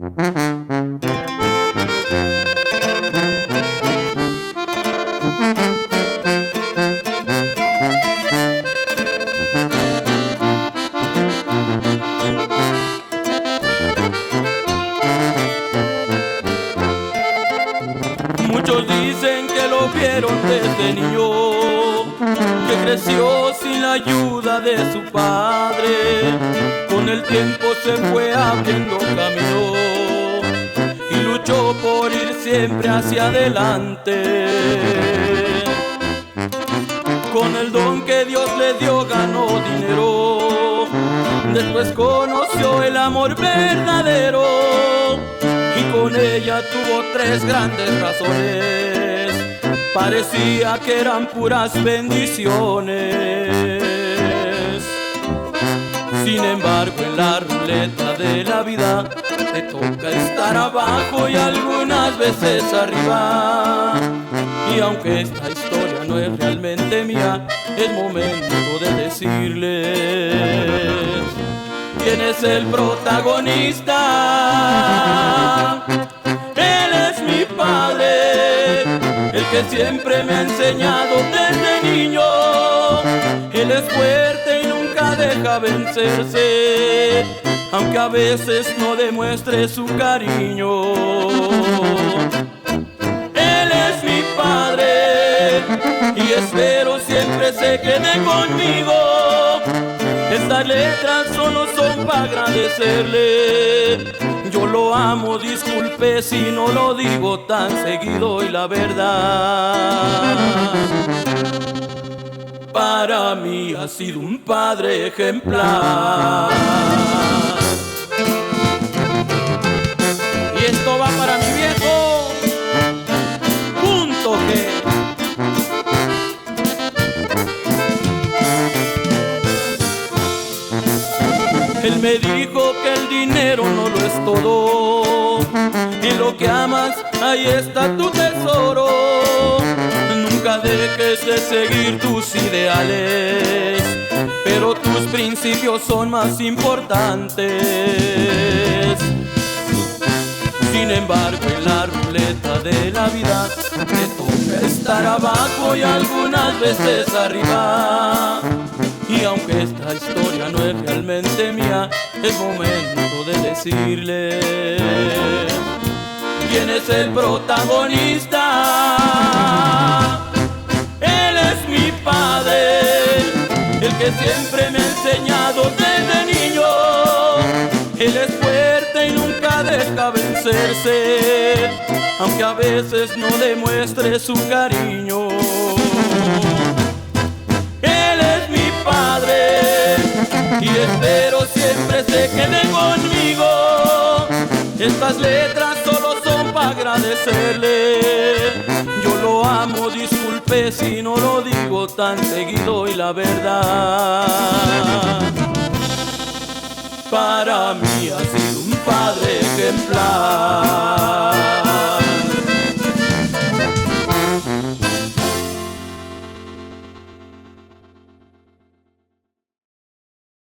Muchos dicen que lo vieron desde niño, que creció sin la ayuda de su padre. Con el tiempo se fue abriendo camino y luchó por ir siempre hacia adelante. Con el don que Dios le dio ganó dinero, después conoció el amor verdadero y con ella tuvo 3 grandes razones. Parecía que eran puras bendiciones. Sin embargo, en la ruleta de la vida te toca estar abajo y algunas veces arriba. Y aunque esta historia no es realmente mía, es momento de decirles quién es el protagonista. Él es mi padre, el que siempre me ha enseñado desde niño. Él es fuerte y nunca deja vencerse, aunque a veces no demuestre su cariño. Él es mi padre y espero siempre se quede conmigo. Estas letras solo son para agradecerle. Yo lo amo, disculpe si no lo digo tan seguido y la verdad, para mí ha sido un padre ejemplar. Y esto va para mi viejo, punto G. Él me dijo que el dinero no lo es todo, en lo que amas ahí está tu tesoro. Nunca dejes de seguir tus ideales, pero tus principios son más importantes. Sin embargo, en la ruleta de la vida te toca estar abajo y algunas veces arriba. Y aunque esta historia no es realmente mía, es momento de decirle quién es el protagonista. Él es mi padre, el que siempre me ha enseñado desde niño. Él es fuerte y nunca deja vencerse, aunque a veces no demuestre su cariño. Y espero siempre se quede conmigo. Estas letras solo son para agradecerle. Yo lo amo, disculpe si no lo digo tan seguido y la verdad, para mí ha sido un padre ejemplar.